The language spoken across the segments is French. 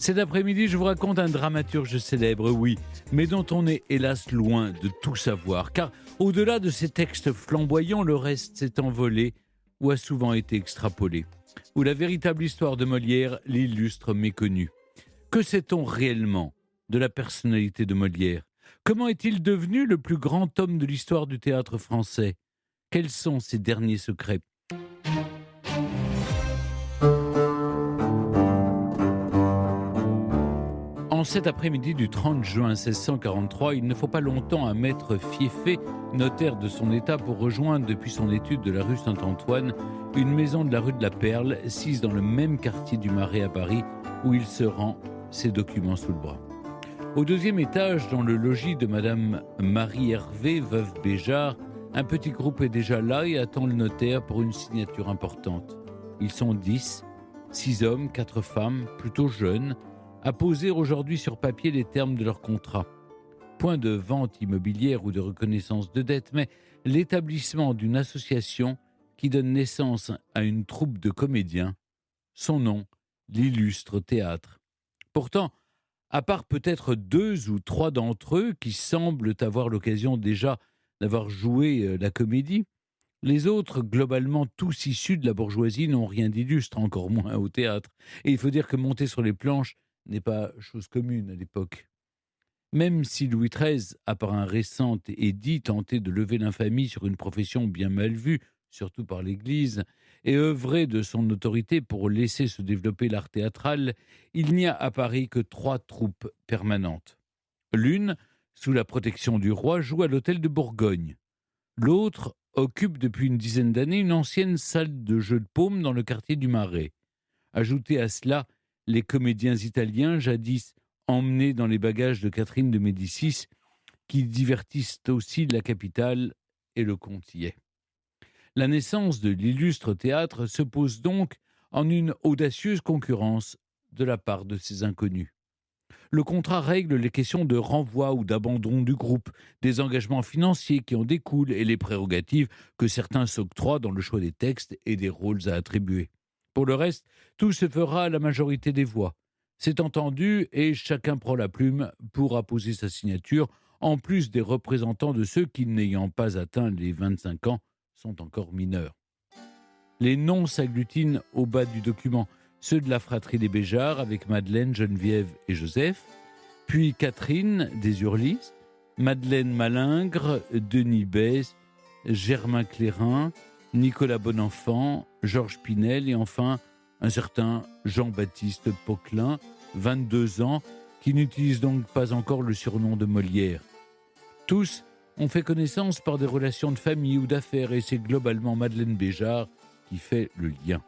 Cet après-midi, je vous raconte un dramaturge célèbre, oui, mais dont on est hélas loin de tout savoir. Car au-delà de ces textes flamboyants, le reste s'est envolé ou a souvent été extrapolé. Ou la véritable histoire de Molière, l'illustre méconnu. Que sait-on réellement de la personnalité de Molière? Comment est-il devenu le plus grand homme de l'histoire du théâtre français? Quels sont ses derniers secrets? En cet après-midi du 30 juin 1643, il ne faut pas longtemps à maître Fieffé, notaire de son état, pour rejoindre depuis son étude de la rue Saint-Antoine une maison de la rue de la Perle, sise dans le même quartier du Marais à Paris, où il se rend, ses documents sous le bras. Au deuxième étage, dans le logis de Madame Marie Hervé, veuve Béjart, un petit groupe est déjà là et attend le notaire pour une signature importante. Ils sont 10, 6 hommes, 4 femmes, plutôt jeunes, à poser aujourd'hui sur papier les termes de leur contrat. Point de vente immobilière ou de reconnaissance de dette, mais l'établissement d'une association qui donne naissance à une troupe de comédiens. Son nom, l'illustre théâtre. Pourtant, à part peut-être 2 ou 3 d'entre eux qui semblent avoir l'occasion déjà d'avoir joué la comédie, les autres, globalement tous issus de la bourgeoisie, n'ont rien d'illustre, encore moins au théâtre. Et il faut dire que monter sur les planches n'est pas chose commune à l'époque. Même si Louis XIII a par un récent édit tenté de lever l'infamie sur une profession bien mal vue, surtout par l'Église, et œuvré de son autorité pour laisser se développer l'art théâtral, il n'y a à Paris que 3 troupes permanentes. L'une, sous la protection du roi, joue à l'hôtel de Bourgogne. L'autre occupe depuis une dizaine d'années une ancienne salle de jeu de paume dans le quartier du Marais. Ajoutez à cela les comédiens italiens, jadis emmenés dans les bagages de Catherine de Médicis, qui divertissent aussi la capitale et le comte y est. La naissance de l'illustre théâtre se pose donc en une audacieuse concurrence de la part de ces inconnus. Le contrat règle les questions de renvoi ou d'abandon du groupe, des engagements financiers qui en découlent et les prérogatives que certains s'octroient dans le choix des textes et des rôles à attribuer. Pour le reste, tout se fera à la majorité des voix. C'est entendu et chacun prend la plume pour apposer sa signature, en plus des représentants de ceux qui, n'ayant pas atteint les 25 ans, sont encore mineurs. Les noms s'agglutinent au bas du document, ceux de la fratrie des Béjart avec Madeleine, Geneviève et Joseph, puis Catherine des Urlis, Madeleine Malingre, Denis Bèze, Germain Clérin, Nicolas Bonenfant, Georges Pinel et enfin un certain Jean-Baptiste Poquelin, 22 ans, qui n'utilise donc pas encore le surnom de Molière. Tous ont fait connaissance par des relations de famille ou d'affaires et c'est globalement Madeleine Béjart qui fait le lien.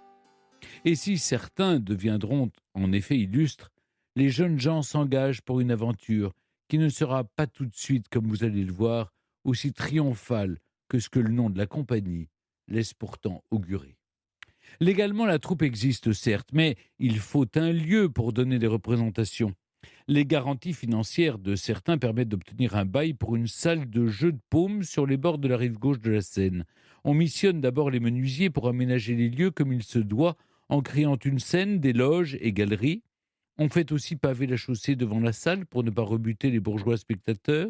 Et si certains deviendront en effet illustres, les jeunes gens s'engagent pour une aventure qui ne sera pas tout de suite, comme vous allez le voir, aussi triomphale que ce que le nom de la compagnie laisse pourtant augurer. Légalement, la troupe existe certes, mais il faut un lieu pour donner des représentations. Les garanties financières de certains permettent d'obtenir un bail pour une salle de jeu de paume sur les bords de la rive gauche de la Seine. On missionne d'abord les menuisiers pour aménager les lieux comme il se doit, en créant une scène, des loges et galeries. On fait aussi paver la chaussée devant la salle pour ne pas rebuter les bourgeois spectateurs.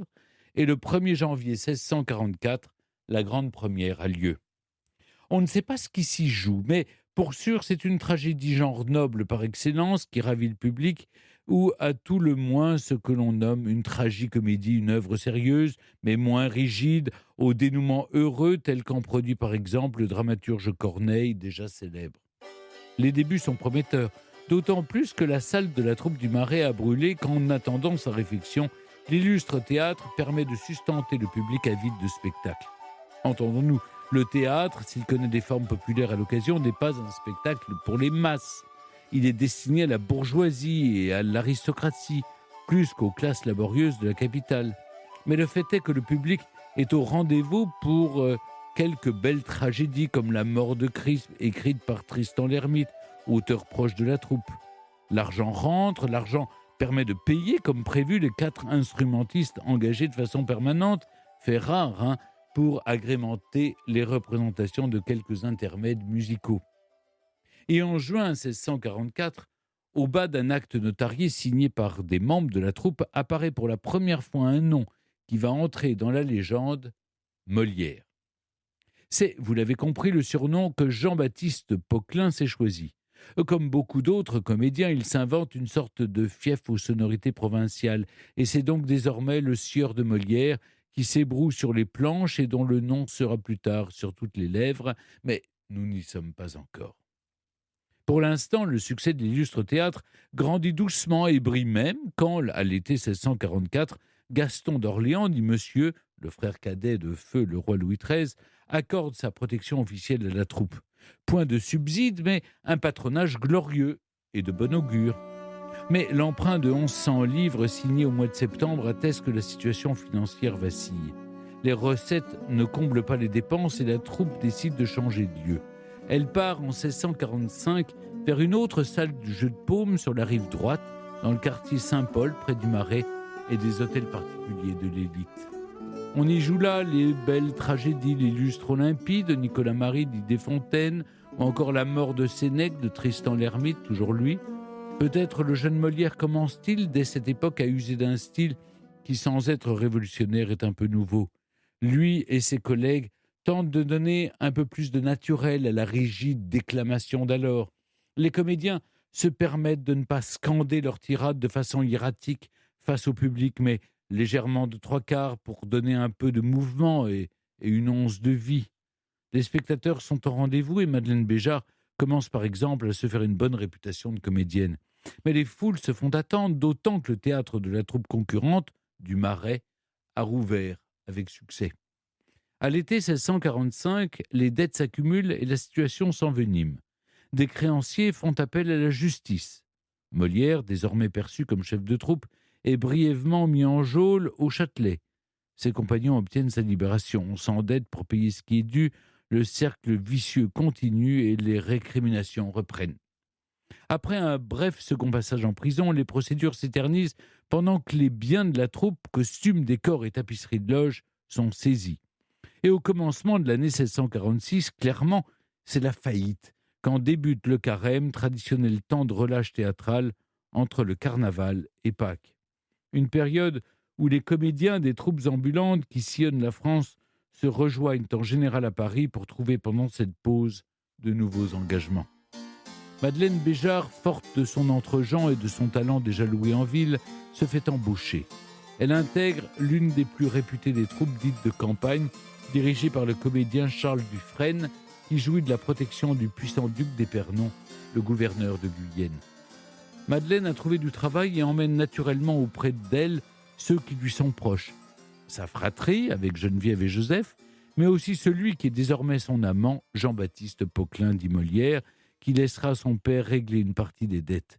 Et le 1er janvier 1644, la grande première a lieu. On ne sait pas ce qui s'y joue, mais pour sûr, c'est une tragédie genre noble par excellence qui ravit le public, ou à tout le moins ce que l'on nomme une tragicomédie, une œuvre sérieuse, mais moins rigide, au dénouement heureux tel qu'en produit par exemple le dramaturge Corneille, déjà célèbre. Les débuts sont prometteurs, d'autant plus que la salle de la troupe du Marais a brûlé qu'en attendant sa réfection, l'illustre théâtre permet de sustenter le public avide de spectacles. Entendons-nous, le théâtre, s'il connaît des formes populaires à l'occasion, n'est pas un spectacle pour les masses. Il est destiné à la bourgeoisie et à l'aristocratie, plus qu'aux classes laborieuses de la capitale. Mais le fait est que le public est au rendez-vous pour quelques belles tragédies comme La mort de Christ, écrite par Tristan l'Hermite, auteur proche de la troupe. L'argent rentre, l'argent permet de payer comme prévu les 4 instrumentistes engagés de façon permanente, fait rare, pour agrémenter les représentations de quelques intermèdes musicaux. Et en juin 1644, Au bas d'un acte notarié signé par des membres de la troupe apparaît pour la première fois un nom qui va entrer dans la légende, Molière. C'est, vous l'avez compris, le surnom que Jean-Baptiste Poquelin s'est choisi. Comme beaucoup d'autres comédiens, il s'invente une sorte de fief aux sonorités provinciales, et c'est donc désormais le sieur de Molière qui s'ébroue sur les planches et dont le nom sera plus tard sur toutes les lèvres, mais nous n'y sommes pas encore. Pour l'instant, le succès de l'illustre théâtre grandit doucement et brille même quand, à l'été 1644, Gaston d'Orléans, dit Monsieur, le frère cadet de feu le roi Louis XIII, accorde sa protection officielle à la troupe. Point de subside, mais un patronage glorieux et de bon augure. Mais l'emprunt de 1100 livres signé au mois de septembre atteste que la situation financière vacille. Les recettes ne comblent pas les dépenses et la troupe décide de changer de lieu. Elle part en 1645 vers une autre salle du jeu de paume sur la rive droite, dans le quartier Saint-Paul, près du Marais et des hôtels particuliers de l'élite. On y joue là les belles tragédies, l'illustre Olympie de Nicolas Marie dit Desfontaines, ou encore La mort de Sénèque de Tristan l'Hermite, toujours lui. Peut-être le jeune Molière commence-t-il dès cette époque à user d'un style qui, sans être révolutionnaire, est un peu nouveau. Lui et ses collègues tentent de donner un peu plus de naturel à la rigide déclamation d'alors. Les comédiens se permettent de ne pas scander leur tirade de façon hiératique face au public, mais légèrement de trois quarts pour donner un peu de mouvement et une once de vie. Les spectateurs sont au rendez-vous et Madeleine Béjart commence par exemple à se faire une bonne réputation de comédienne. Mais les foules se font attendre, d'autant que le théâtre de la troupe concurrente, du Marais, a rouvert avec succès. À l'été 1645, les dettes s'accumulent et la situation s'envenime. Des créanciers font appel à la justice. Molière, désormais perçu comme chef de troupe, est brièvement mis en geôle au Châtelet. Ses compagnons obtiennent sa libération. On s'endette pour payer ce qui est dû. Le cercle vicieux continue et les récriminations reprennent. Après un bref second passage en prison, les procédures s'éternisent pendant que les biens de la troupe, costumes, décors et tapisseries de loge, sont saisis. Et au commencement de l'année 1646, clairement, c'est la faillite, quand débute le carême, traditionnel temps de relâche théâtral entre le carnaval et Pâques. Une période où les comédiens des troupes ambulantes qui sillonnent la France se rejoignent en général à Paris pour trouver pendant cette pause de nouveaux engagements. Madeleine Béjart, forte de son entre-gens et de son talent déjà loué en ville, se fait embaucher. Elle intègre l'une des plus réputées des troupes dites de campagne, dirigée par le comédien Charles Dufresne, qui jouit de la protection du puissant duc d'Épernon, le gouverneur de Guyenne. Madeleine a trouvé du travail et emmène naturellement auprès d'elle ceux qui lui sont proches. Sa fratrie, avec Geneviève et Joseph, mais aussi celui qui est désormais son amant, Jean-Baptiste Poquelin dit Molière, qui laissera son père régler une partie des dettes.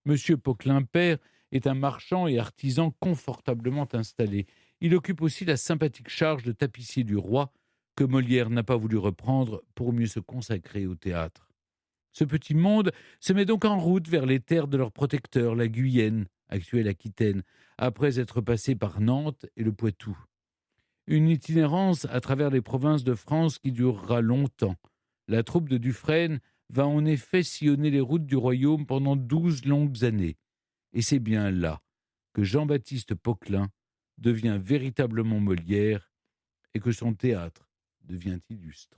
Monsieur Poquelin père est un marchand et artisan confortablement installé. Il occupe aussi la sympathique charge de tapissier du roi, que Molière n'a pas voulu reprendre pour mieux se consacrer au théâtre. Ce petit monde se met donc en route vers les terres de leur protecteur, la Guyenne, actuelle Aquitaine, après être passé par Nantes et le Poitou. Une itinérance à travers les provinces de France qui durera longtemps. La troupe de Dufresne va en effet sillonner les routes du royaume pendant 12 longues années. Et c'est bien là que Jean-Baptiste Poquelin devient véritablement Molière et que son théâtre devient illustre.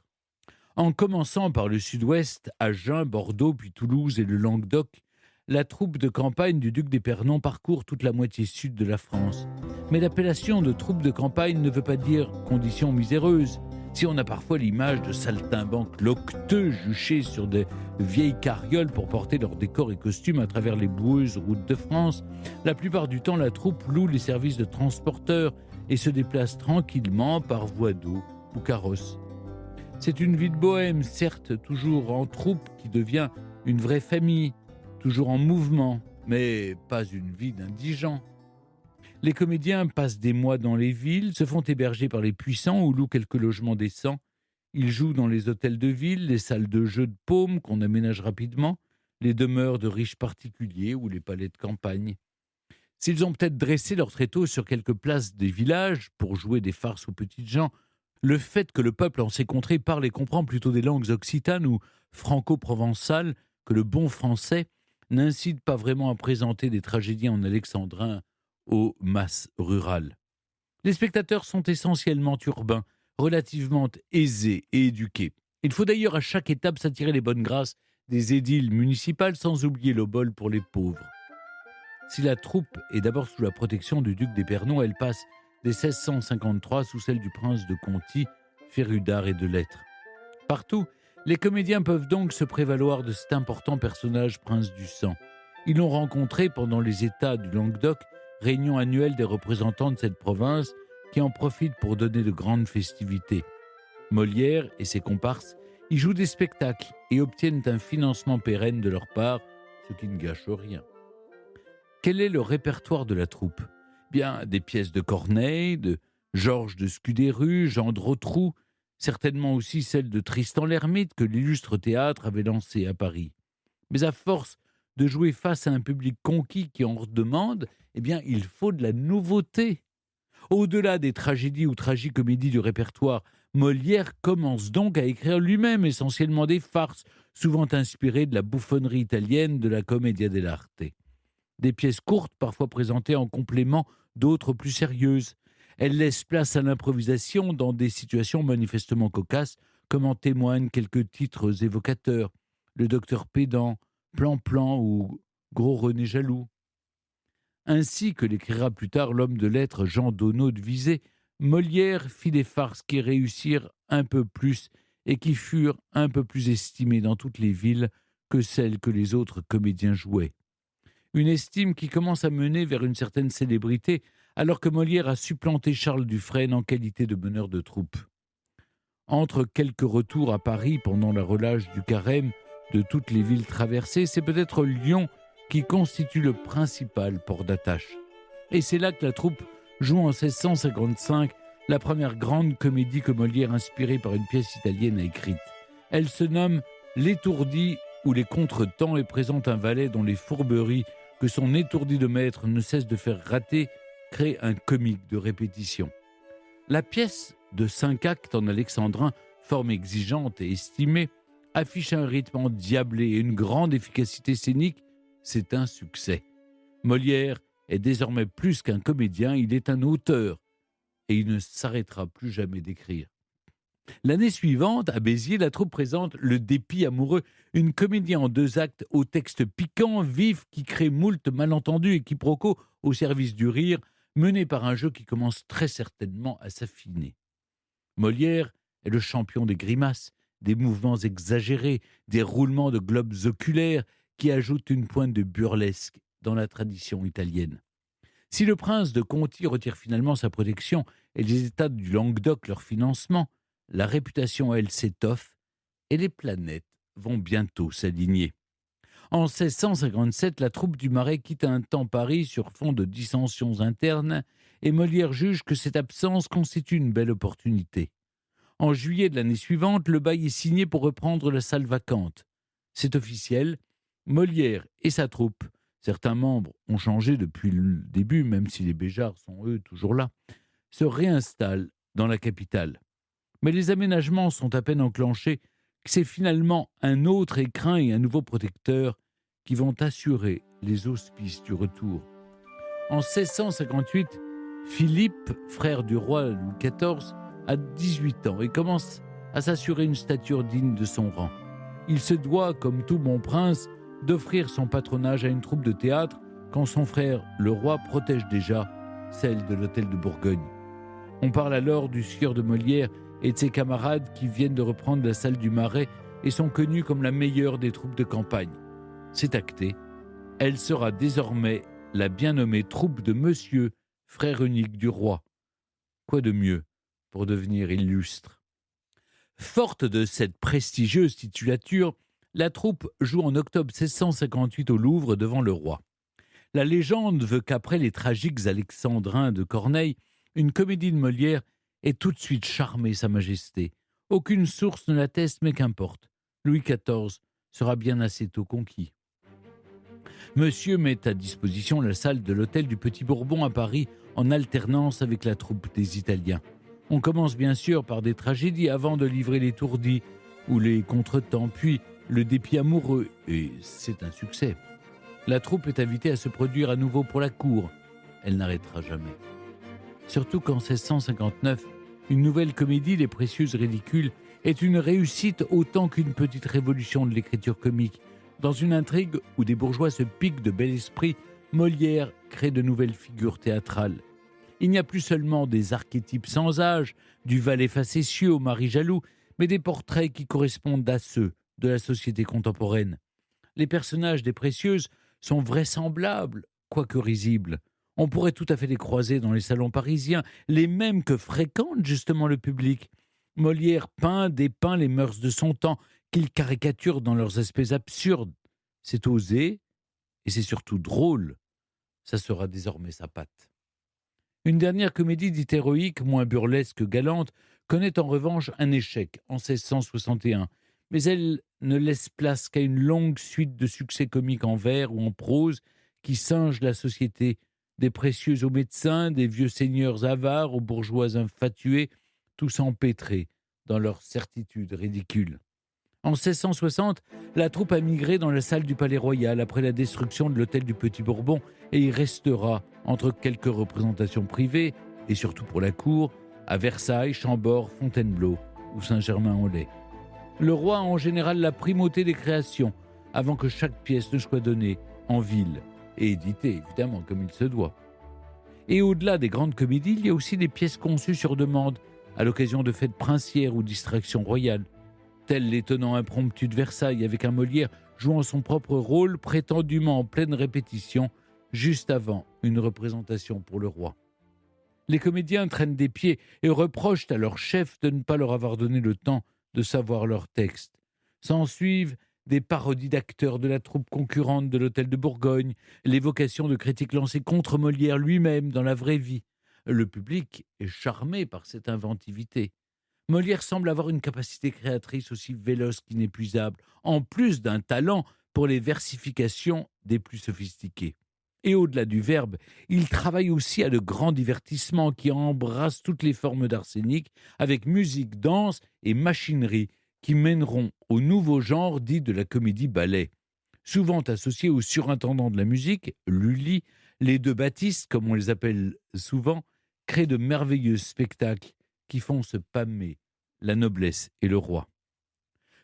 En commençant par le sud-ouest, Agen, Bordeaux, puis Toulouse et le Languedoc, la troupe de campagne du duc d'Épernon parcourt toute la moitié sud de la France. Mais l'appellation de troupe de campagne ne veut pas dire conditions miséreuses. Si on a parfois l'image de saltimbanques loqueteux juchés sur des vieilles carrioles pour porter leurs décors et costumes à travers les boueuses routes de France, la plupart du temps la troupe loue les services de transporteurs et se déplace tranquillement par voie d'eau ou carrosse. C'est une vie de bohème, certes, toujours en troupe qui devient une vraie famille, toujours en mouvement, mais pas une vie d'indigent. Les comédiens passent des mois dans les villes, se font héberger par les puissants ou louent quelques logements décents. Ils jouent dans les hôtels de ville, les salles de jeux de paume qu'on aménage rapidement, les demeures de riches particuliers ou les palais de campagne. S'ils ont peut-être dressé leur tréteau sur quelques places des villages pour jouer des farces aux petites gens, le fait que le peuple en ces contrées parle et comprend plutôt des langues occitanes ou franco-provençales que le bon français n'incite pas vraiment à présenter des tragédies en alexandrin aux masses rurales. Les spectateurs sont essentiellement urbains, relativement aisés et éduqués. Il faut d'ailleurs à chaque étape s'attirer les bonnes grâces des édiles municipales, sans oublier l'obole pour les pauvres. Si la troupe est d'abord sous la protection du duc d'Épernon, elle passe dès 1653 sous celle du prince de Conti, féru d'art et de lettres. Partout, les comédiens peuvent donc se prévaloir de cet important personnage prince du sang. Ils l'ont rencontré pendant les États du Languedoc, réunion annuelle des représentants de cette province qui en profitent pour donner de grandes festivités. Molière et ses comparses y jouent des spectacles et obtiennent un financement pérenne de leur part, ce qui ne gâche rien. Quel est le répertoire de la troupe ? Bien, des pièces de Corneille, de Georges de Scudéru, Jean de Rotrou, certainement aussi celles de Tristan l'Hermite que l'illustre théâtre avait lancé à Paris. Mais à force de jouer face à un public conquis qui en demande, eh bien, il faut de la nouveauté. Au-delà des tragédies ou tragicomédies du répertoire, Molière commence donc à écrire lui-même essentiellement des farces, souvent inspirées de la bouffonnerie italienne de la commedia dell'arte. Des pièces courtes, parfois présentées en complément d'autres plus sérieuses. Elles laissent place à l'improvisation dans des situations manifestement cocasses, comme en témoignent quelques titres évocateurs. Le docteur Pédant, Plan-Plan ou Gros René Jaloux. Ainsi que l'écrira plus tard l'homme de lettres Jean Donneau de Visé, Molière fit des farces qui réussirent un peu plus et qui furent un peu plus estimées dans toutes les villes que celles que les autres comédiens jouaient. Une estime qui commence à mener vers une certaine célébrité, alors que Molière a supplanté Charles Dufresne en qualité de meneur de troupe. Entre quelques retours à Paris pendant la relâche du carême de toutes les villes traversées, c'est peut-être Lyon qui constitue le principal port d'attache. Et c'est là que la troupe joue en 1655 la première grande comédie que Molière, inspirée par une pièce italienne, a écrite. Elle se nomme L'étourdi ou les contretemps et présente un valet dont les fourberies que son étourdi de maître ne cesse de faire rater créent un comique de répétition. La pièce de 5 actes en alexandrin, forme exigeante et estimée, affiche un rythme endiablé et une grande efficacité scénique. C'est un succès. Molière est désormais plus qu'un comédien, il est un auteur et il ne s'arrêtera plus jamais d'écrire. L'année suivante, à Béziers, la troupe présente Le Dépit amoureux, une comédie en 2 actes au texte piquant, vif, qui crée moult malentendus et quiproquos au service du rire, mené par un jeu qui commence très certainement à s'affiner. Molière est le champion des grimaces, des mouvements exagérés, des roulements de globes oculaires qui ajoutent une pointe de burlesque dans la tradition italienne. Si le prince de Conti retire finalement sa protection et les États du Languedoc leur financement, la réputation, elle, s'étoffe et les planètes vont bientôt s'aligner. En 1657, la troupe du Marais quitte un temps Paris sur fond de dissensions internes et Molière juge que cette absence constitue une belle opportunité. En juillet de l'année suivante, le bail est signé pour reprendre la salle vacante. C'est officiel, Molière et sa troupe, certains membres ont changé depuis le début, même si les Béjards sont eux toujours là, se réinstallent dans la capitale. Mais les aménagements sont à peine enclenchés que c'est finalement un autre écrin et un nouveau protecteur qui vont assurer les auspices du retour. En 1658, Philippe, frère du roi Louis XIV, a 18 ans et commence à s'assurer une stature digne de son rang. Il se doit, comme tout bon prince, d'offrir son patronage à une troupe de théâtre quand son frère, le roi, protège déjà celle de l'hôtel de Bourgogne. On parle alors du sieur de Molière et de ses camarades qui viennent de reprendre la salle du Marais et sont connus comme la meilleure des troupes de campagne. C'est acté. Elle sera désormais la bien nommée troupe de Monsieur, frère unique du roi. Quoi de mieux pour devenir illustre ? Forte de cette prestigieuse titulature, la troupe joue en octobre 1658 au Louvre devant le roi. La légende veut qu'après les tragiques alexandrins de Corneille, une comédie de Molière ait tout de suite charmé Sa Majesté. Aucune source ne l'atteste, mais qu'importe. Louis XIV sera bien assez tôt conquis. Monsieur met à disposition la salle de l'hôtel du Petit Bourbon à Paris en alternance avec la troupe des Italiens. On commence bien sûr par des tragédies avant de livrer l'étourdi ou les contretemps, puis le dépit amoureux, et c'est un succès. La troupe est invitée à se produire à nouveau pour la cour. Elle n'arrêtera jamais. Surtout qu'en 1659, une nouvelle comédie, Les Précieuses Ridicules, est une réussite autant qu'une petite révolution de l'écriture comique. Dans une intrigue où des bourgeois se piquent de bel esprit, Molière crée de nouvelles figures théâtrales. Il n'y a plus seulement des archétypes sans âge, du valet facétieux au mari jaloux, mais des portraits qui correspondent à ceux de la société contemporaine. Les personnages des Précieuses sont vraisemblables, quoique risibles. On pourrait tout à fait les croiser dans les salons parisiens, les mêmes que fréquente justement le public. Molière dépeint les mœurs de son temps, qu'il caricature dans leurs aspects absurdes. C'est osé, et c'est surtout drôle. Ça sera désormais sa patte. Une dernière comédie dite héroïque, moins burlesque que galante, connaît en revanche un échec en 1661, mais elle ne laisse place qu'à une longue suite de succès comiques en vers ou en prose qui singent la société, des précieux aux médecins, des vieux seigneurs avares aux bourgeois infatués, tous empêtrés dans leurs certitudes ridicules. En 1660, la troupe a migré dans la salle du Palais Royal après la destruction de l'hôtel du Petit Bourbon et y restera, entre quelques représentations privées, et surtout pour la cour, à Versailles, Chambord, Fontainebleau ou Saint-Germain-en-Laye. Le roi a en général la primauté des créations, avant que chaque pièce ne soit donnée en ville et éditée, évidemment, comme il se doit. Et au-delà des grandes comédies, il y a aussi des pièces conçues sur demande, à l'occasion de fêtes princières ou distractions royales, tel l'étonnant impromptu de Versailles, avec un Molière jouant son propre rôle prétendument en pleine répétition, juste avant une représentation pour le roi. Les comédiens traînent des pieds et reprochent à leur chef de ne pas leur avoir donné le temps de savoir leur texte. S'ensuivent des parodies d'acteurs de la troupe concurrente de l'Hôtel de Bourgogne, l'évocation de critiques lancées contre Molière lui-même dans la vraie vie. Le public est charmé par cette inventivité. Molière semble avoir une capacité créatrice aussi véloce qu'inépuisable, en plus d'un talent pour les versifications des plus sophistiqués. Et au-delà du verbe, il travaille aussi à de grands divertissements qui embrassent toutes les formes d'arsenic, avec musique, danse et machinerie, qui mèneront au nouveau genre dit de la comédie-ballet. Souvent associés au surintendant de la musique, Lully, les deux Baptistes, comme on les appelle souvent, créent de merveilleux spectacles qui font se pâmer la noblesse et le roi.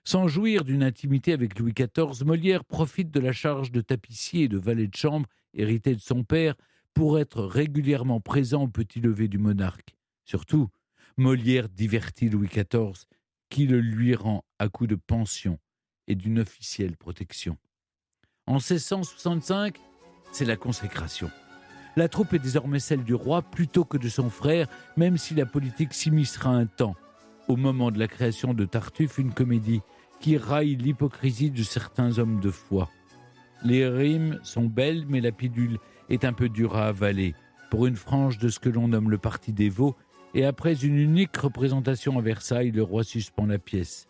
Sans jouir d'une intimité avec Louis XIV, Molière profite de la charge de tapissier et de valet de chambre héritée de son père pour être régulièrement présent au petit lever du monarque. Surtout, Molière divertit Louis XIV, qui le lui rend à coups de pension et d'une officielle protection. En 1665, c'est la consécration. La troupe est désormais celle du roi plutôt que de son frère, même si la politique s'immiscera un temps, au moment de la création de Tartuffe, une comédie qui raille l'hypocrisie de certains hommes de foi. Les rimes sont belles, mais la pilule est un peu dure à avaler pour une frange de ce que l'on nomme le parti des veaux, et après une unique représentation à Versailles, le roi suspend la pièce.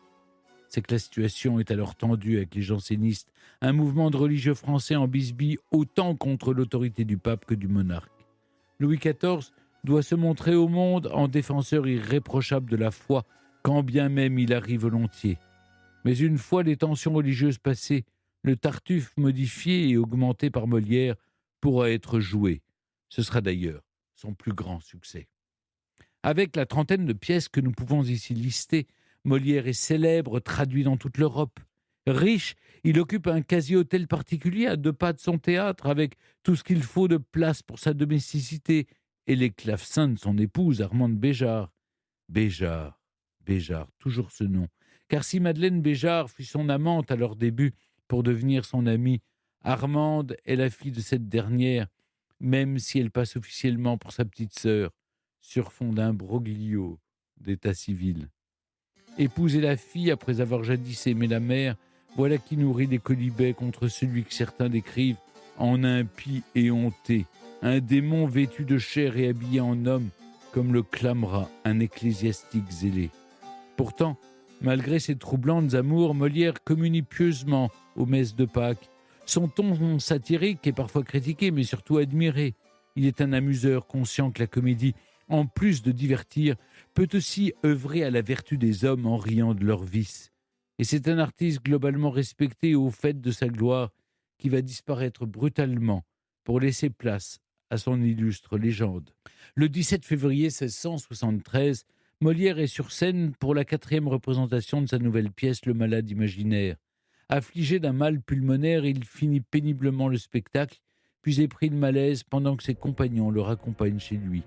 C'est que la situation est alors tendue avec les jansénistes, un mouvement de religieux français en bisbille autant contre l'autorité du pape que du monarque. Louis XIV doit se montrer au monde en défenseur irréprochable de la foi, quand bien même il arrive volontiers. Mais une fois les tensions religieuses passées, le Tartuffe modifié et augmenté par Molière pourra être joué. Ce sera d'ailleurs son plus grand succès. Avec la trentaine de pièces que nous pouvons ici lister, Molière est célèbre, traduit dans toute l'Europe. Riche, il occupe un quasi-hôtel particulier à 2 pas de son théâtre, avec tout ce qu'il faut de place pour sa domesticité, et les clavecins de son épouse, Armande Béjart. Béjart, toujours ce nom. Car si Madeleine Béjart fut son amante à leur début pour devenir son amie, Armande est la fille de cette dernière, même si elle passe officiellement pour sa petite sœur, sur fond d'imbroglio d'état civil. Épouser la fille après avoir jadis aimé la mère, voilà qui nourrit des quolibets contre celui que certains décrivent en impie et honté, un démon vêtu de chair et habillé en homme, comme le clamera un ecclésiastique zélé. Pourtant, malgré ses troublantes amours, Molière communie pieusement aux messes de Pâques. Son ton satirique est parfois critiqué, mais surtout admiré. Il est un amuseur conscient que la comédie, en plus de divertir, peut aussi œuvrer à la vertu des hommes en riant de leurs vices. Et c'est un artiste globalement respecté et au fait de sa gloire, qui va disparaître brutalement pour laisser place à son illustre légende. Le 17 février 1673, Molière est sur scène pour la 4e représentation de sa nouvelle pièce Le Malade imaginaire. Affligé d'un mal pulmonaire, il finit péniblement le spectacle, puis est pris de malaise pendant que ses compagnons le raccompagnent chez lui.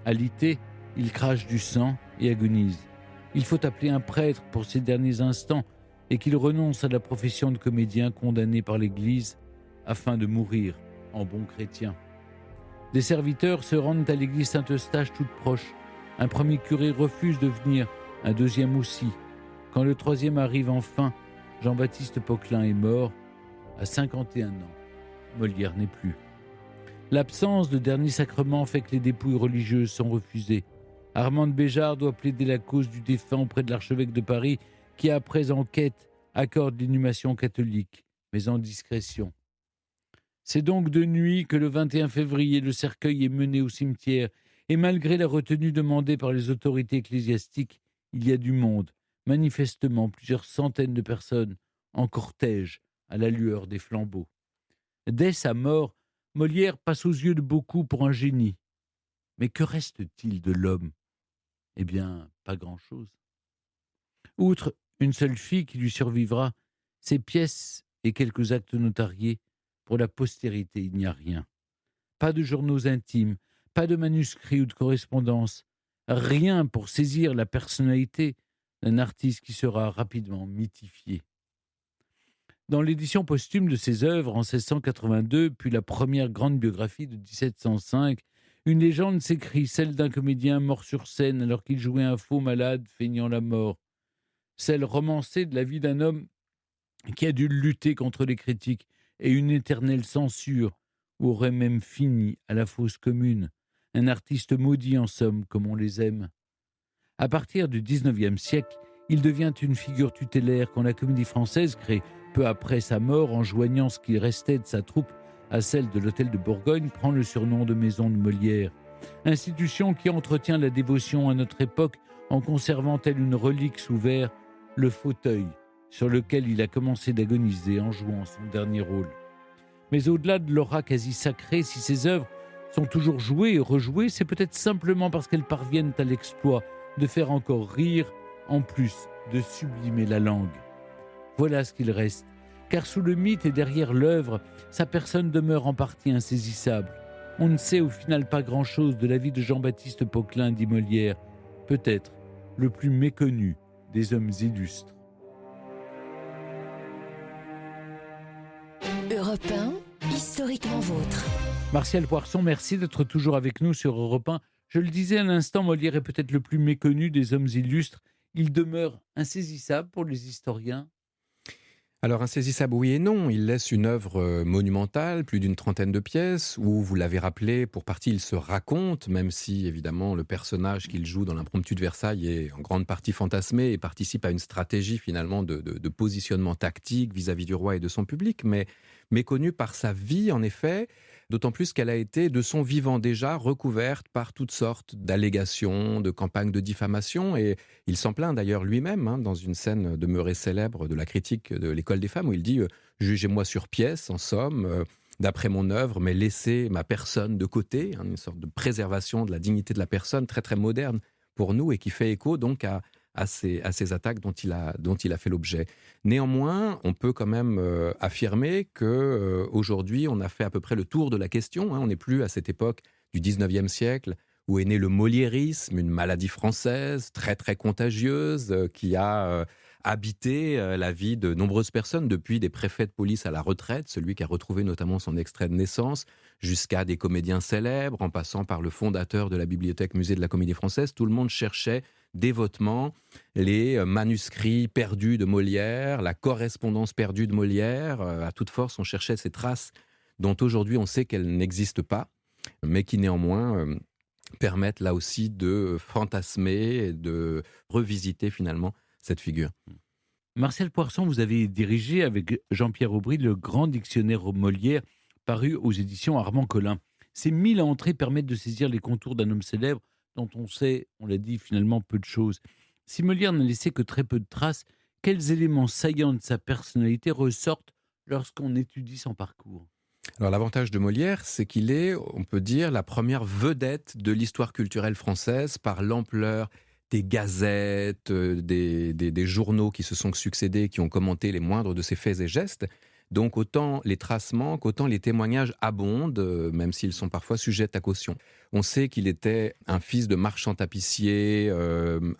Alité, il crache du sang et agonise. Il faut appeler un prêtre pour ses derniers instants et qu'il renonce à la profession de comédien condamné par l'Église afin de mourir en bon chrétien. Des serviteurs se rendent à l'église Saint-Eustache toute proche. Un premier curé refuse de venir, un deuxième aussi. Quand le troisième arrive enfin, Jean-Baptiste Poquelin est mort à 51 ans. Molière n'est plus. L'absence de dernier sacrement fait que les dépouilles religieuses sont refusées. Armande Béjart doit plaider la cause du défunt auprès de l'archevêque de Paris qui, après enquête, accorde l'inhumation catholique, mais en discrétion. C'est donc de nuit que le 21 février, le cercueil est mené au cimetière et malgré la retenue demandée par les autorités ecclésiastiques, il y a du monde, manifestement plusieurs centaines de personnes, en cortège, à la lueur des flambeaux. Dès sa mort, Molière passe aux yeux de beaucoup pour un génie. Mais que reste-t-il de l'homme ? Eh bien, pas grand-chose. Outre une seule fille qui lui survivra, ses pièces et quelques actes notariés, pour la postérité, il n'y a rien. Pas de journaux intimes, pas de manuscrits ou de correspondances, rien pour saisir la personnalité d'un artiste qui sera rapidement mythifié. Dans l'édition posthume de ses œuvres en 1682, puis la première grande biographie de 1705, une légende s'écrit, celle d'un comédien mort sur scène alors qu'il jouait un faux malade feignant la mort. Celle romancée de la vie d'un homme qui a dû lutter contre les critiques et une éternelle censure, où aurait même fini à la fosse commune. Un artiste maudit en somme, comme on les aime. À partir du XIXe siècle, il devient une figure tutélaire quand la Comédie Française, créée peu après sa mort, en joignant ce qu'il restait de sa troupe à celle de l'Hôtel de Bourgogne, prend le surnom de Maison de Molière. Institution qui entretient la dévotion à notre époque en conservant telle une relique sous verre le fauteuil sur lequel il a commencé d'agoniser en jouant son dernier rôle. Mais au-delà de l'aura quasi sacrée, si ces œuvres sont toujours jouées et rejouées, c'est peut-être simplement parce qu'elles parviennent à l'exploit de faire encore rire, en plus de sublimer la langue. Voilà ce qu'il reste, car sous le mythe et derrière l'œuvre, sa personne demeure en partie insaisissable. On ne sait au final pas grand-chose de la vie de Jean-Baptiste Poquelin, dit Molière, peut-être le plus méconnu des hommes illustres. Europe 1, historiquement vôtre. Martial Poirson, merci d'être toujours avec nous sur Europe 1. Je le disais à l'instant, Molière est peut-être le plus méconnu des hommes illustres. Il demeure insaisissable pour les historiens. Alors insaisissable, oui et non. Il laisse une œuvre monumentale, plus d'une trentaine de pièces, où, vous l'avez rappelé, pour partie il se raconte, même si évidemment le personnage qu'il joue dans l'Impromptu de Versailles est en grande partie fantasmé et participe à une stratégie finalement de positionnement tactique vis-à-vis du roi et de son public, mais méconnu par sa vie en effet, d'autant plus qu'elle a été de son vivant déjà recouverte par toutes sortes d'allégations, de campagnes de diffamation, et il s'en plaint d'ailleurs lui-même dans une scène demeurée célèbre de la critique de l'École des femmes où il dit « Jugez-moi sur pièce, en somme, d'après mon œuvre, mais laissez ma personne de côté », une sorte de préservation de la dignité de la personne très très moderne pour nous et qui fait écho donc à ces attaques dont il a fait l'objet. Néanmoins, on peut quand même affirmer qu'aujourd'hui, on a fait à peu près le tour de la question. On n'est plus à cette époque du 19e siècle où est né le moliérisme, une maladie française très très contagieuse qui a habité la vie de nombreuses personnes, depuis des préfets de police à la retraite, celui qui a retrouvé notamment son extrait de naissance, jusqu'à des comédiens célèbres, en passant par le fondateur de la bibliothèque musée de la Comédie Française. Tout le monde cherchait dévotement les manuscrits perdus de Molière, la correspondance perdue de Molière. À toute force, on cherchait ces traces dont aujourd'hui on sait qu'elles n'existent pas, mais qui néanmoins permettent là aussi de fantasmer et de revisiter finalement cette figure. Martial Poirson, vous avez dirigé avec Jean-Pierre Aubry le grand dictionnaire Molière paru aux éditions Armand Collin. Ces 1000 entrées permettent de saisir les contours d'un homme célèbre dont on sait, on l'a dit, finalement peu de choses. Si Molière n'a laissé que très peu de traces, quels éléments saillants de sa personnalité ressortent lorsqu'on étudie son parcours? Alors l'avantage de Molière, c'est qu'il est, on peut dire, la première vedette de l'histoire culturelle française par l'ampleur des gazettes, des journaux qui se sont succédés, qui ont commenté les moindres de ses faits et gestes. Donc autant les traces manquent, autant les témoignages abondent, même s'ils sont parfois sujets à caution. On sait qu'il était un fils de marchand tapissier,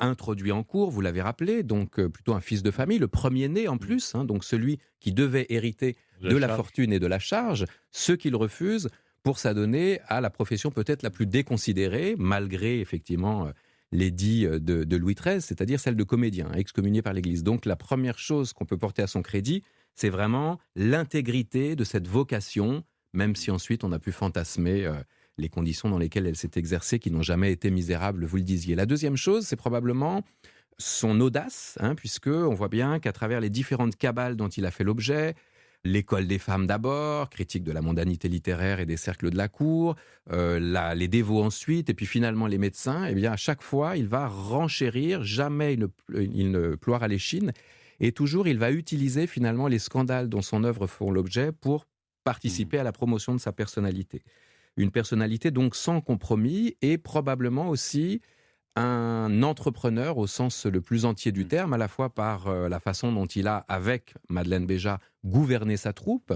introduit en cour, vous l'avez rappelé, donc plutôt un fils de famille, le premier-né en plus, hein, donc celui qui devait hériter de la fortune et de la charge, ce qu'il refuse pour s'adonner à la profession peut-être la plus déconsidérée, malgré effectivement l'édit de Louis XIII, c'est-à-dire celle de comédien, excommunié par l'Église. Donc la première chose qu'on peut porter à son crédit, c'est vraiment l'intégrité de cette vocation, même si ensuite on a pu fantasmer les conditions dans lesquelles elle s'est exercée, qui n'ont jamais été misérables, vous le disiez. La deuxième chose, c'est probablement son audace, hein, puisque on voit bien qu'à travers les différentes cabales dont il a fait l'objet, l'école des femmes d'abord, critique de la mondanité littéraire et des cercles de la cour, les dévots ensuite, et puis finalement les médecins, eh bien à chaque fois, il va renchérir, jamais il ne ploiera l'échine, et toujours il va utiliser finalement les scandales dont son œuvre font l'objet pour participer à la promotion de sa personnalité. Une personnalité donc sans compromis et probablement aussi un entrepreneur au sens le plus entier du terme, à la fois par la façon dont il a, avec Madeleine Béjart, gouverné sa troupe,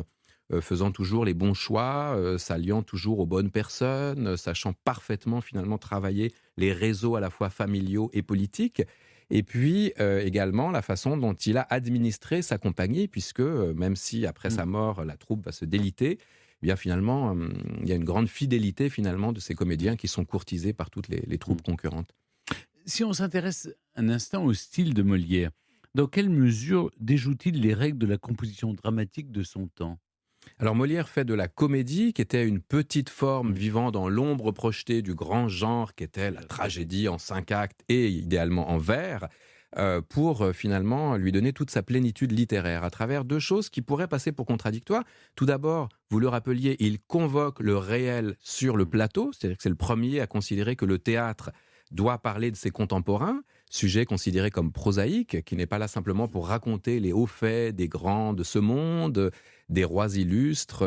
faisant toujours les bons choix, s'alliant toujours aux bonnes personnes, sachant parfaitement finalement travailler les réseaux à la fois familiaux et politiques, et puis également la façon dont il a administré sa compagnie, puisque même si après sa mort, la troupe va se déliter, eh bien finalement, il y a une grande fidélité finalement de ces comédiens qui sont courtisés par toutes les troupes concurrentes. Si on s'intéresse un instant au style de Molière, dans quelle mesure déjoue-t-il les règles de la composition dramatique de son temps? Alors Molière fait de la comédie, qui était une petite forme vivant dans l'ombre projetée du grand genre qu'était la tragédie en 5 actes et idéalement en vers, pour finalement lui donner toute sa plénitude littéraire à travers deux choses qui pourraient passer pour contradictoires. Tout d'abord, vous le rappeliez, il convoque le réel sur le plateau, c'est-à-dire que c'est le premier à considérer que le théâtre doit parler de ses contemporains, sujet considéré comme prosaïque, qui n'est pas là simplement pour raconter les hauts faits des grands de ce monde, des rois illustres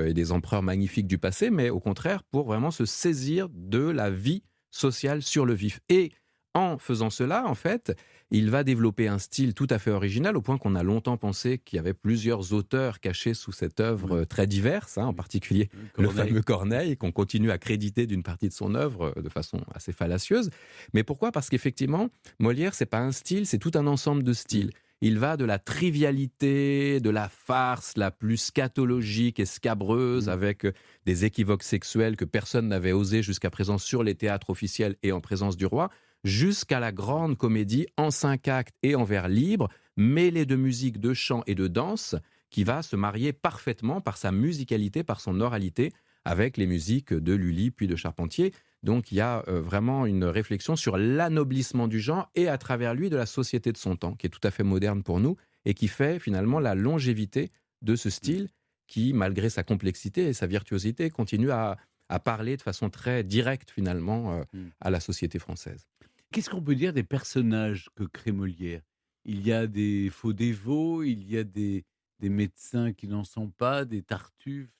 et des empereurs magnifiques du passé, mais au contraire pour vraiment se saisir de la vie sociale sur le vif. Et en faisant cela, en fait, il va développer un style tout à fait original, au point qu'on a longtemps pensé qu'il y avait plusieurs auteurs cachés sous cette œuvre très diverse, hein, en particulier le fameux Corneille, qu'on continue à créditer d'une partie de son œuvre de façon assez fallacieuse. Mais pourquoi ? Parce qu'effectivement, Molière, c'est pas un style, c'est tout un ensemble de styles. Il va de la trivialité, de la farce la plus scatologique et scabreuse, avec des équivoques sexuels que personne n'avait osé jusqu'à présent sur les théâtres officiels et en présence du roi, jusqu'à la grande comédie en 5 actes et en vers libre, mêlée de musique, de chant et de danse, qui va se marier parfaitement par sa musicalité, par son oralité, avec les musiques de Lully puis de Charpentier. Donc il y a vraiment une réflexion sur l'anoblissement du genre et à travers lui de la société de son temps, qui est tout à fait moderne pour nous et qui fait finalement la longévité de ce style qui, malgré sa complexité et sa virtuosité, continue à parler de façon très directe finalement à la société française. Qu'est-ce qu'on peut dire des personnages que crée Molière? Il y a des faux dévots, il y a des médecins qui n'en sont pas, des tartuffes,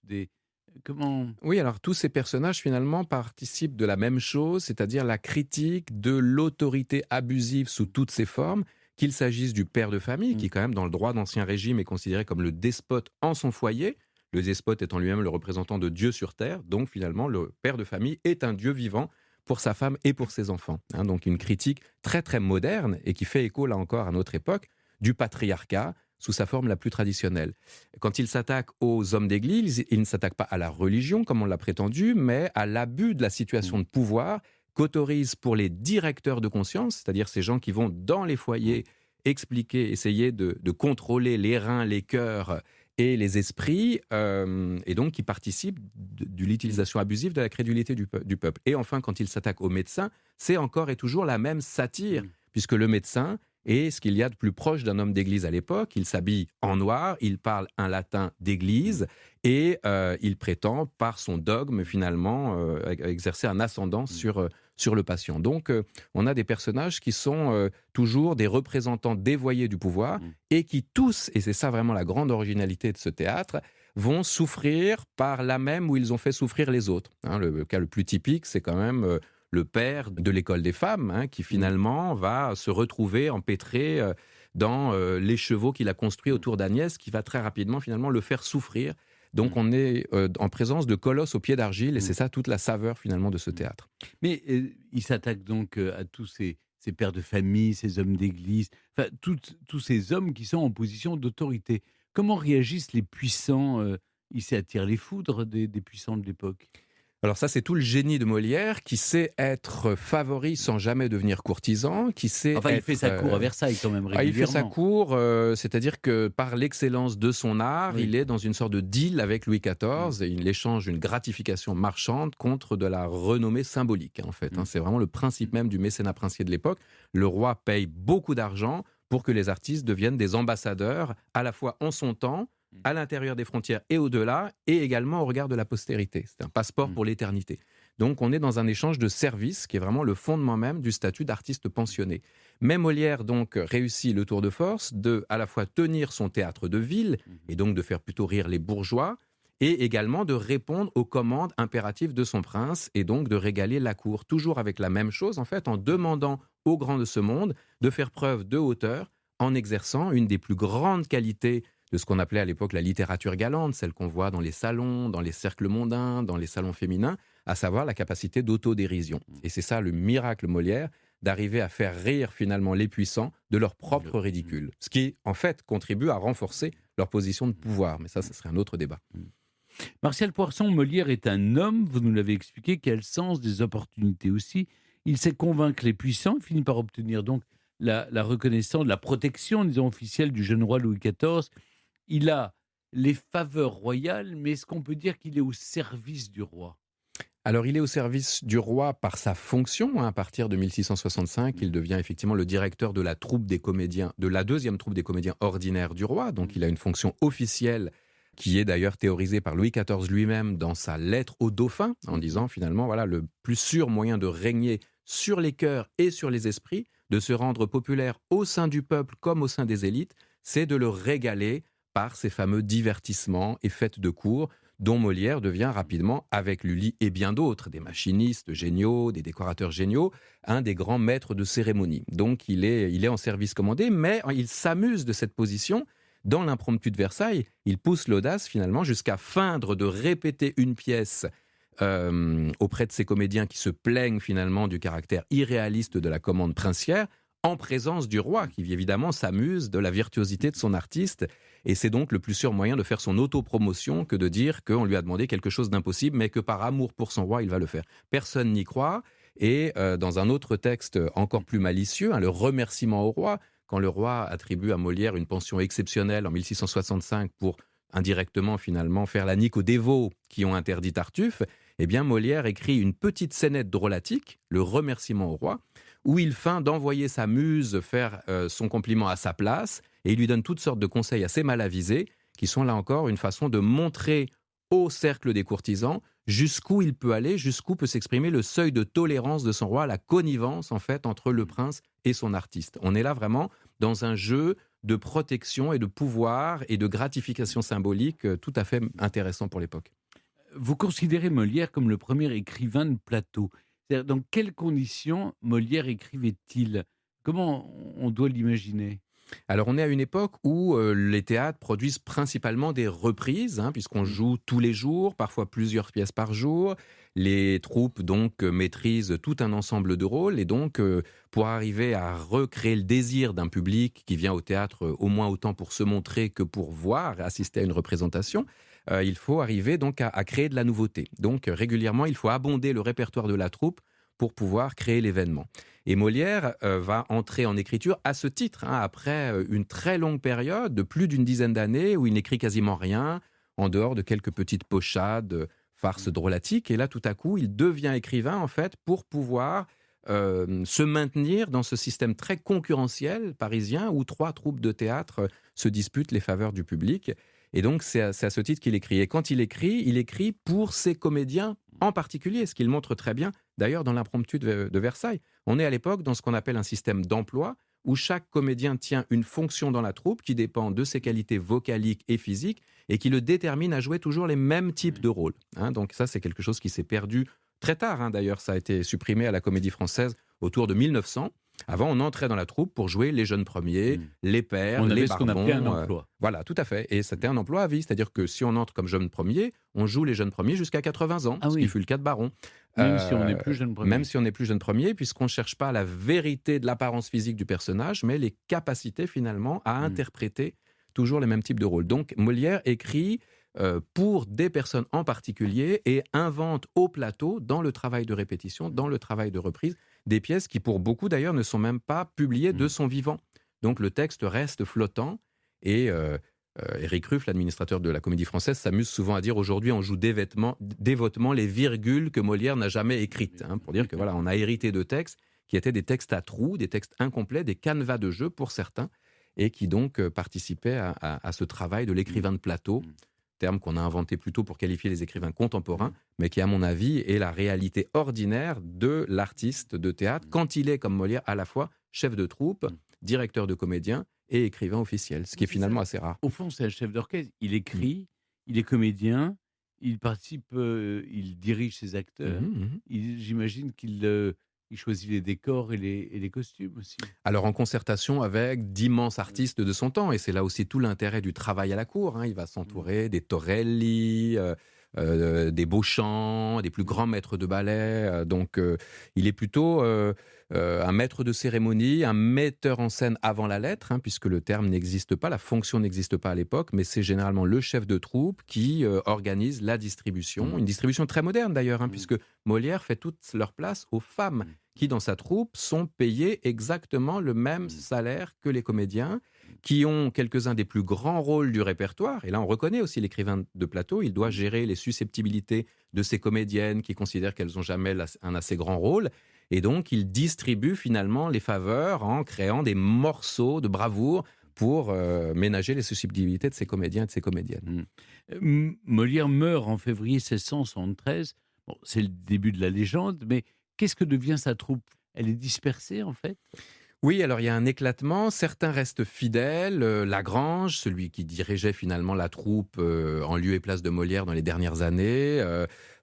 comment? Oui, alors tous ces personnages finalement participent de la même chose, c'est-à-dire la critique de l'autorité abusive sous toutes ses formes, qu'il s'agisse du père de famille, qui quand même dans le droit d'Ancien Régime est considéré comme le despote en son foyer, le despote étant lui-même le représentant de Dieu sur terre, donc finalement le père de famille est un Dieu vivant pour sa femme et pour ses enfants. Hein, donc une critique très très moderne et qui fait écho là encore à notre époque du patriarcat, sous sa forme la plus traditionnelle. Quand il s'attaque aux hommes d'église, il ne s'attaque pas à la religion, comme on l'a prétendu, mais à l'abus de la situation de pouvoir qu'autorise pour les directeurs de conscience, c'est-à-dire ces gens qui vont dans les foyers expliquer, essayer de contrôler les reins, les cœurs et les esprits, et donc qui participent de l'utilisation abusive de la crédulité du peuple. Et enfin, quand il s'attaque aux médecins, c'est encore et toujours la même satire, puisque le médecin Et ce qu'il y a de plus proche d'un homme d'église à l'époque, il s'habille en noir, il parle un latin d'église et il prétend, par son dogme finalement, exercer un ascendant sur le patient. Donc on a des personnages qui sont toujours des représentants dévoyés du pouvoir et qui tous, et c'est ça vraiment la grande originalité de ce théâtre, vont souffrir par là même où ils ont fait souffrir les autres. Le cas le plus typique, c'est quand même le père de l'école des femmes, qui finalement va se retrouver empêtré dans les chevaux qu'il a construits autour d'Agnès, qui va très rapidement finalement le faire souffrir. Donc on est en présence de colosses au pied d'argile, et c'est ça toute la saveur finalement de ce théâtre. Mais il s'attaque donc à tous ces pères de famille, ces hommes d'église, enfin tous ces hommes qui sont en position d'autorité. Comment réagissent les puissants Il s'attire les foudres des puissants de l'époque. Alors ça, c'est tout le génie de Molière, qui sait être favori sans jamais devenir courtisan, qui sait il fait sa cour à Versailles quand même régulièrement. Il fait sa cour, c'est-à-dire que par l'excellence de son art, il est dans une sorte de deal avec Louis XIV, et il échange une gratification marchande contre de la renommée symbolique, en fait. C'est vraiment le principe même du mécénat princier de l'époque. Le roi paye beaucoup d'argent pour que les artistes deviennent des ambassadeurs, à la fois en son temps, à l'intérieur des frontières et au-delà, et également au regard de la postérité. C'est un passeport pour l'éternité. Donc on est dans un échange de services qui est vraiment le fondement même du statut d'artiste pensionné. Mais Molière donc réussit le tour de force de à la fois tenir son théâtre de ville, et donc de faire plutôt rire les bourgeois, et également de répondre aux commandes impératives de son prince, et donc de régaler la cour, toujours avec la même chose en fait, en demandant aux grands de ce monde de faire preuve de hauteur, en exerçant une des plus grandes qualités de ce qu'on appelait à l'époque la littérature galante, celle qu'on voit dans les salons, dans les cercles mondains, dans les salons féminins, à savoir la capacité d'autodérision. Et c'est ça le miracle Molière, d'arriver à faire rire finalement les puissants de leur propre ridicule. Ce qui, en fait, contribue à renforcer leur position de pouvoir. Mais ça serait un autre débat. Martial Poirson, Molière est un homme, vous nous l'avez expliqué, qui a le sens des opportunités aussi. Il sait convaincre les puissants, il finit par obtenir donc la reconnaissance, la protection, disons, officielle du jeune roi Louis XIV. Il a les faveurs royales, mais est-ce qu'on peut dire qu'il est au service du roi ? Alors, il est au service du roi par sa fonction. À partir de 1665, il devient effectivement le directeur de la troupe des comédiens, de la deuxième troupe des comédiens ordinaires du roi. Donc, il a une fonction officielle qui est d'ailleurs théorisée par Louis XIV lui-même dans sa lettre au dauphin, en disant finalement, voilà, le plus sûr moyen de régner sur les cœurs et sur les esprits, de se rendre populaire au sein du peuple comme au sein des élites, c'est de le régaler par ces fameux divertissements et fêtes de cour dont Molière devient rapidement, avec Lully et bien d'autres, des machinistes géniaux, des décorateurs géniaux, un des grands maîtres de cérémonie. Donc il est en service commandé, mais il s'amuse de cette position. Dans l'impromptu de Versailles, il pousse l'audace finalement jusqu'à feindre de répéter une pièce auprès de ces comédiens qui se plaignent finalement du caractère irréaliste de la commande princière, en présence du roi, qui évidemment s'amuse de la virtuosité de son artiste. Et c'est donc le plus sûr moyen de faire son autopromotion que de dire qu'on lui a demandé quelque chose d'impossible, mais que par amour pour son roi, il va le faire. Personne n'y croit. Et dans un autre texte encore plus malicieux, le remerciement au roi, quand le roi attribue à Molière une pension exceptionnelle en 1665 pour indirectement finalement faire la nique aux dévots qui ont interdit Tartuffe, eh bien Molière écrit une petite scénette drôlatique, le remerciement au roi, où il feint d'envoyer sa muse faire son compliment à sa place, et il lui donne toutes sortes de conseils assez mal avisés, qui sont là encore une façon de montrer au cercle des courtisans jusqu'où il peut aller, jusqu'où peut s'exprimer le seuil de tolérance de son roi, la connivence en fait entre le prince et son artiste. On est là vraiment dans un jeu de protection et de pouvoir et de gratification symbolique tout à fait intéressant pour l'époque. Vous considérez Molière comme le premier écrivain de plateau. C'est-à-dire, dans quelles conditions Molière écrivait-il ? Comment on doit l'imaginer ? Alors on est à une époque où les théâtres produisent principalement des reprises, puisqu'on joue tous les jours, parfois plusieurs pièces par jour. Les troupes donc maîtrisent tout un ensemble de rôles, et donc pour arriver à recréer le désir d'un public qui vient au théâtre au moins autant pour se montrer que pour voir, assister à une représentation, il faut arriver donc à créer de la nouveauté. Donc régulièrement, il faut abonder le répertoire de la troupe pour pouvoir créer l'événement. Et Molière va entrer en écriture à ce titre, après une très longue période de plus d'une dizaine d'années où il n'écrit quasiment rien, en dehors de quelques petites pochades, farces drôlatiques. Et là, tout à coup, il devient écrivain, en fait, pour pouvoir se maintenir dans ce système très concurrentiel parisien où 3 troupes de théâtre se disputent les faveurs du public. Et donc, c'est à ce titre qu'il écrit. Et quand il écrit pour ses comédiens en particulier, ce qu'il montre très bien, d'ailleurs, dans l'impromptu de Versailles. On est à l'époque dans ce qu'on appelle un système d'emploi, où chaque comédien tient une fonction dans la troupe qui dépend de ses qualités vocaliques et physiques et qui le détermine à jouer toujours les mêmes types de rôles. Donc ça, c'est quelque chose qui s'est perdu très tard. D'ailleurs, ça a été supprimé à la Comédie Française autour de 1900. Avant, on entrait dans la troupe pour jouer les jeunes premiers, les pères, les barbons. On avait ce qu'on appelait un emploi. Voilà, tout à fait. Et c'était un emploi à vie. C'est-à-dire que si on entre comme jeune premier, on joue les jeunes premiers jusqu'à 80 ans, ce qui fut le cas de Baron. Même si on n'est plus jeune premier. Même si on n'est plus jeune premier, puisqu'on ne cherche pas la vérité de l'apparence physique du personnage, mais les capacités finalement à interpréter toujours les mêmes types de rôles. Donc Molière écrit pour des personnes en particulier et invente au plateau, dans le travail de répétition, dans le travail de reprise, des pièces qui pour beaucoup d'ailleurs ne sont même pas publiées de son vivant. Donc le texte reste flottant et Éric Ruff, l'administrateur de la Comédie Française, s'amuse souvent à dire aujourd'hui on joue dévotement les virgules que Molière n'a jamais écrites, pour dire que voilà, on a hérité de textes qui étaient des textes à trous, des textes incomplets, des canevas de jeu pour certains, et qui donc participaient à ce travail de l'écrivain de plateau, terme qu'on a inventé plutôt pour qualifier les écrivains contemporains, mais qui, à mon avis, est la réalité ordinaire de l'artiste de théâtre, quand il est, comme Molière, à la fois chef de troupe, directeur de comédien et écrivain officiel, ce qui est finalement assez rare. Au fond, c'est un chef d'orchestre. Il écrit, il est comédien, il participe, il dirige ses acteurs. J'imagine qu'il il choisit les décors et les costumes aussi. Alors en concertation avec d'immenses artistes de son temps, et c'est là aussi tout l'intérêt du travail à la cour. Il va s'entourer des Torelli, des Beauchamp, des plus grands maîtres de ballet. Donc il est plutôt un maître de cérémonie, un metteur en scène avant la lettre, puisque le terme n'existe pas, la fonction n'existe pas à l'époque, mais c'est généralement le chef de troupe qui organise la distribution, une distribution très moderne d'ailleurs, puisque Molière fait toute leur place aux femmes qui, dans sa troupe, sont payées exactement le même salaire que les comédiens, qui ont quelques-uns des plus grands rôles du répertoire. Et là, on reconnaît aussi l'écrivain de plateau. Il doit gérer les susceptibilités de ces comédiennes qui considèrent qu'elles n'ont jamais un assez grand rôle. Et donc, il distribue finalement les faveurs en créant des morceaux de bravoure pour ménager les susceptibilités de ces comédiens et de ces comédiennes. Molière meurt en février 1673. Bon, c'est le début de la légende, mais qu'est-ce que devient sa troupe ? Elle est dispersée, en fait ? Oui, alors il y a un éclatement. Certains restent fidèles. Lagrange, celui qui dirigeait finalement la troupe en lieu et place de Molière dans les dernières années.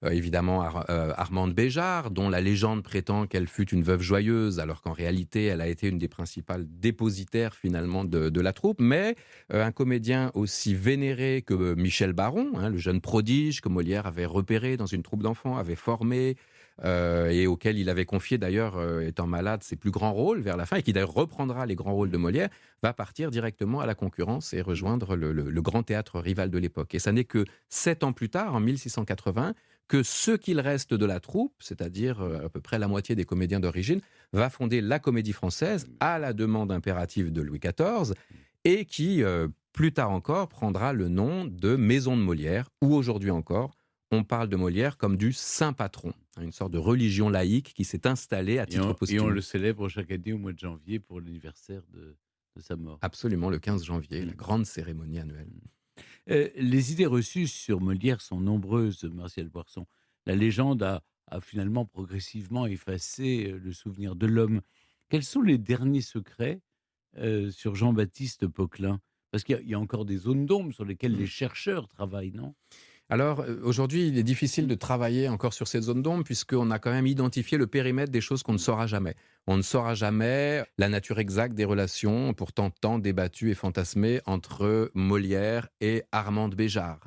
Évidemment, Armande Béjart, dont la légende prétend qu'elle fut une veuve joyeuse, alors qu'en réalité, elle a été une des principales dépositaires finalement de la troupe. Mais un comédien aussi vénéré que Michel Baron, le jeune prodige que Molière avait repéré dans une troupe d'enfants, avait formé, et auquel il avait confié d'ailleurs, étant malade, ses plus grands rôles vers la fin, et qui d'ailleurs reprendra les grands rôles de Molière, va partir directement à la concurrence et rejoindre le grand théâtre rival de l'époque. Et ça n'est que 7 ans plus tard, en 1680, que ce qu'il reste de la troupe, c'est-à-dire à peu près la moitié des comédiens d'origine, va fonder la Comédie Française à la demande impérative de Louis XIV, et qui, plus tard encore, prendra le nom de Maison de Molière, où aujourd'hui encore, on parle de Molière comme du saint patron, une sorte de religion laïque qui s'est installée à titre posthume. Et on le célèbre chaque année au mois de janvier pour l'anniversaire de sa mort. Absolument, le 15 janvier, la grande cérémonie annuelle. Les idées reçues sur Molière sont nombreuses, Martial Boisson. La légende a finalement progressivement effacé le souvenir de l'homme. Quels sont les derniers secrets sur Jean-Baptiste Poquelin ? Parce qu'il y a encore des zones d'ombre sur lesquelles les chercheurs travaillent, non ? Alors, aujourd'hui, il est difficile de travailler encore sur cette zone d'ombre puisqu'on a quand même identifié le périmètre des choses qu'on ne saura jamais. On ne saura jamais la nature exacte des relations, pourtant tant débattues et fantasmées, entre Molière et Armande Béjart,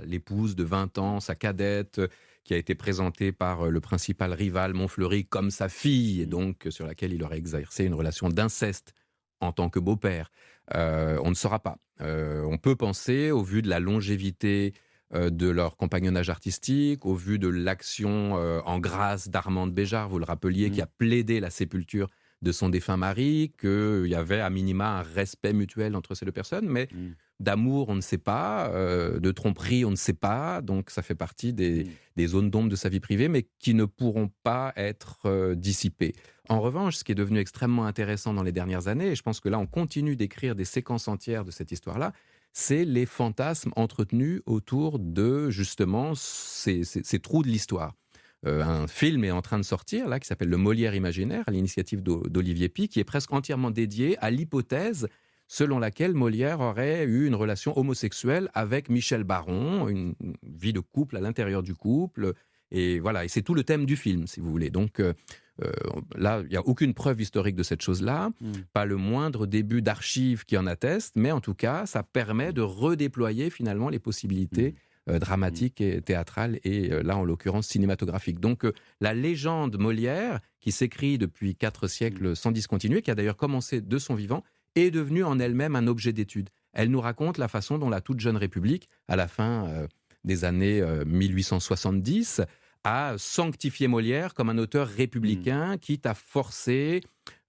l'épouse de 20 ans, sa cadette, qui a été présentée par le principal rival Montfleury comme sa fille, et donc sur laquelle il aurait exercé une relation d'inceste en tant que beau-père. On ne saura pas. On peut penser, au vu de la longévité de leur compagnonnage artistique, au vu de l'action en grâce d'Armande Béjart, vous le rappeliez, qui a plaidé la sépulture de son défunt mari, qu'il y avait à minima un respect mutuel entre ces deux personnes, mais d'amour, on ne sait pas, de tromperie, on ne sait pas, donc ça fait partie des zones d'ombre de sa vie privée, mais qui ne pourront pas être dissipées. En revanche, ce qui est devenu extrêmement intéressant dans les dernières années, et je pense que là on continue d'écrire des séquences entières de cette histoire-là, c'est les fantasmes entretenus autour de justement ces trous de l'histoire. Un film est en train de sortir là qui s'appelle Le Molière imaginaire, à l'initiative d'Olivier Py, qui est presque entièrement dédié à l'hypothèse selon laquelle Molière aurait eu une relation homosexuelle avec Michel Baron, une vie de couple à l'intérieur du couple, et voilà, et c'est tout le thème du film, si vous voulez. Donc là, il n'y a aucune preuve historique de cette chose-là, pas le moindre début d'archives qui en atteste, mais en tout cas, ça permet de redéployer finalement les possibilités dramatiques et théâtrales, et là, en l'occurrence, cinématographiques. Donc, la légende Molière, qui s'écrit depuis 4 siècles sans discontinuer, qui a d'ailleurs commencé de son vivant, est devenue en elle-même un objet d'étude. Elle nous raconte la façon dont la toute jeune République, à la fin des années 1870, a sanctifié Molière comme un auteur républicain, quitte à forcer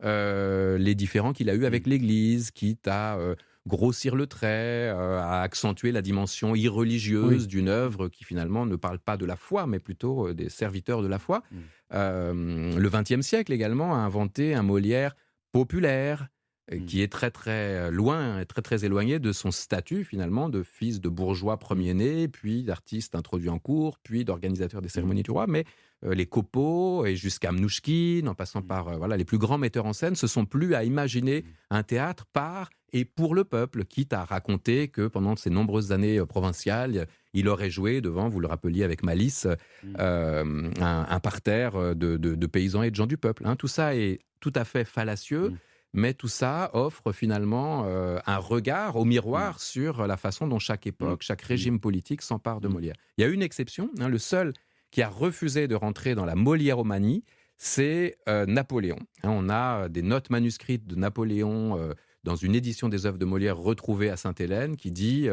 les différends qu'il a eus avec l'Église, quitte à grossir le trait, à accentuer la dimension irreligieuse d'une œuvre qui finalement ne parle pas de la foi, mais plutôt des serviteurs de la foi. Le XXe siècle également a inventé un Molière populaire, qui est très très loin, très très éloigné de son statut finalement de fils de bourgeois premier-né, puis d'artiste introduit en cour, puis d'organisateur des cérémonies du roi. Mais les Copeaux et jusqu'à Mnouchkine, en passant par voilà, les plus grands metteurs en scène, se sont plus à imaginer un théâtre par et pour le peuple, quitte à raconter que pendant ces nombreuses années provinciales, il aurait joué devant, vous le rappeliez avec malice, un parterre de paysans et de gens du peuple. Tout ça est tout à fait fallacieux. Mais tout ça offre finalement un regard au miroir sur la façon dont chaque époque, chaque régime politique s'empare de Molière. Il y a une exception, le seul qui a refusé de rentrer dans la Moliéromanie, c'est Napoléon. On a des notes manuscrites de Napoléon dans une édition des œuvres de Molière retrouvée à Sainte-Hélène qui dit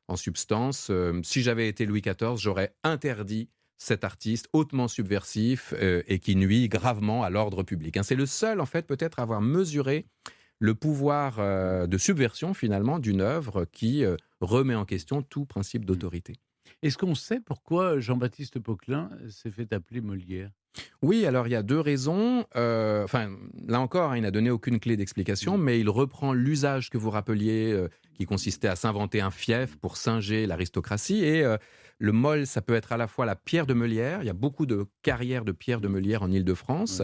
en substance si j'avais été Louis XIV, j'aurais interdit cet artiste hautement subversif et qui nuit gravement à l'ordre public. C'est le seul, en fait, peut-être avoir mesuré le pouvoir de subversion, finalement, d'une œuvre qui remet en question tout principe d'autorité. Est-ce qu'on sait pourquoi Jean-Baptiste Poquelin s'est fait appeler Molière ? Oui, alors il y a 2 raisons. Là encore, il n'a donné aucune clé d'explication, mais il reprend l'usage que vous rappeliez, qui consistait à s'inventer un fief pour singer l'aristocratie. Et le Mol, ça peut être à la fois la pierre de Meulière, il y a beaucoup de carrières de pierre de Meulière en Île-de-France,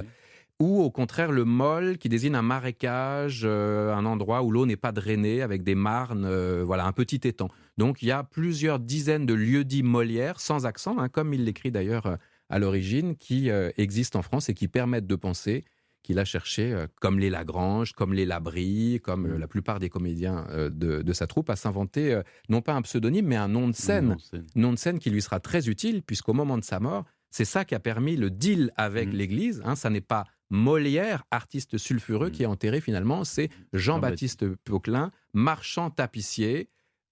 ou au contraire le Mol, qui désigne un marécage, un endroit où l'eau n'est pas drainée, avec des marnes, voilà, un petit étang. Donc il y a plusieurs dizaines de lieux-dits Molière, sans accent, comme il l'écrit d'ailleurs à l'origine, qui existent en France et qui permettent de penser qu'il a cherché, comme les Lagrange, comme les Labrie, comme la plupart des comédiens de sa troupe, à s'inventer non pas un pseudonyme, mais un nom de scène. Nom de scène qui lui sera très utile, puisqu'au moment de sa mort, c'est ça qui a permis le deal avec l'Église. Ça n'est pas Molière, artiste sulfureux, qui est enterré finalement, c'est Jean-Baptiste Poquelin, marchand tapissier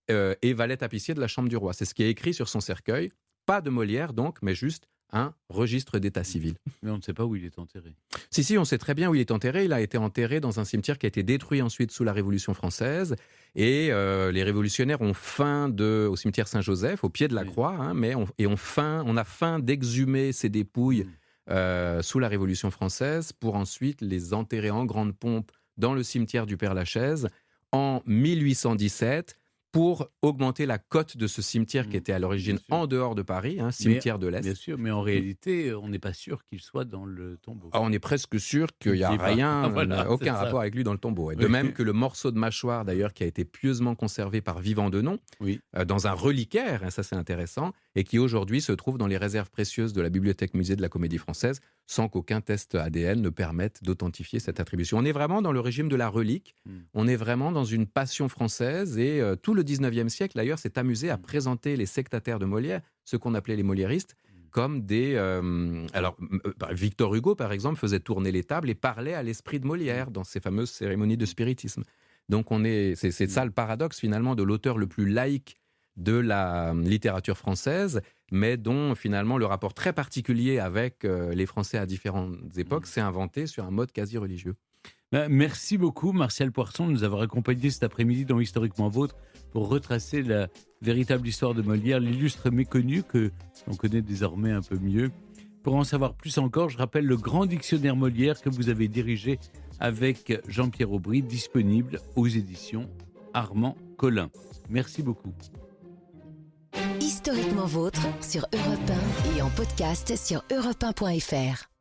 et valet tapissier de la Chambre du Roi. C'est ce qui est écrit sur son cercueil. Pas de Molière donc, mais juste un registre d'état civil. Mais on ne sait pas où il est enterré. Si, on sait très bien où il est enterré. Il a été enterré dans un cimetière qui a été détruit ensuite sous la Révolution française. Et les révolutionnaires ont faim au cimetière Saint-Joseph, au pied de la croix, mais on a faim d'exhumer ses dépouilles sous la Révolution française pour ensuite les enterrer en grande pompe dans le cimetière du Père-Lachaise en 1817. Pour augmenter la cote de ce cimetière qui était à l'origine en dehors de Paris, cimetière de l'Est. Bien sûr, mais en réalité, on n'est pas sûr qu'il soit dans le tombeau. On est presque sûr qu'il n'y a rien, aucun rapport avec lui dans le tombeau. De même que le morceau de mâchoire, d'ailleurs, qui a été pieusement conservé par Vivant Denon, dans un reliquaire, ça c'est intéressant, et qui aujourd'hui se trouve dans les réserves précieuses de la Bibliothèque Musée de la Comédie Française, sans qu'aucun test ADN ne permette d'authentifier cette attribution. On est vraiment dans le régime de la relique, on est vraiment dans une passion française, et tout le 19e siècle, d'ailleurs, s'est amusé à présenter les sectataires de Molière, ceux qu'on appelait les moliéristes, comme des... Victor Hugo, par exemple, faisait tourner les tables et parlait à l'esprit de Molière dans ses fameuses cérémonies de spiritisme. Donc c'est ça le paradoxe, finalement, de l'auteur le plus laïque de la littérature française, mais dont, finalement, le rapport très particulier avec les Français à différentes époques s'est inventé sur un mode quasi religieux. Merci beaucoup, Martial Poisson, de nous avoir accompagnés cet après-midi dans Historiquement Vôtre pour retracer la véritable histoire de Molière, l'illustre méconnu que l'on connaît désormais un peu mieux. Pour en savoir plus encore, je rappelle le grand dictionnaire Molière que vous avez dirigé avec Jean-Pierre Aubry, disponible aux éditions Armand Collin. Merci beaucoup. Historiquement Vôtre sur Europe 1 et en podcast sur europe1.fr.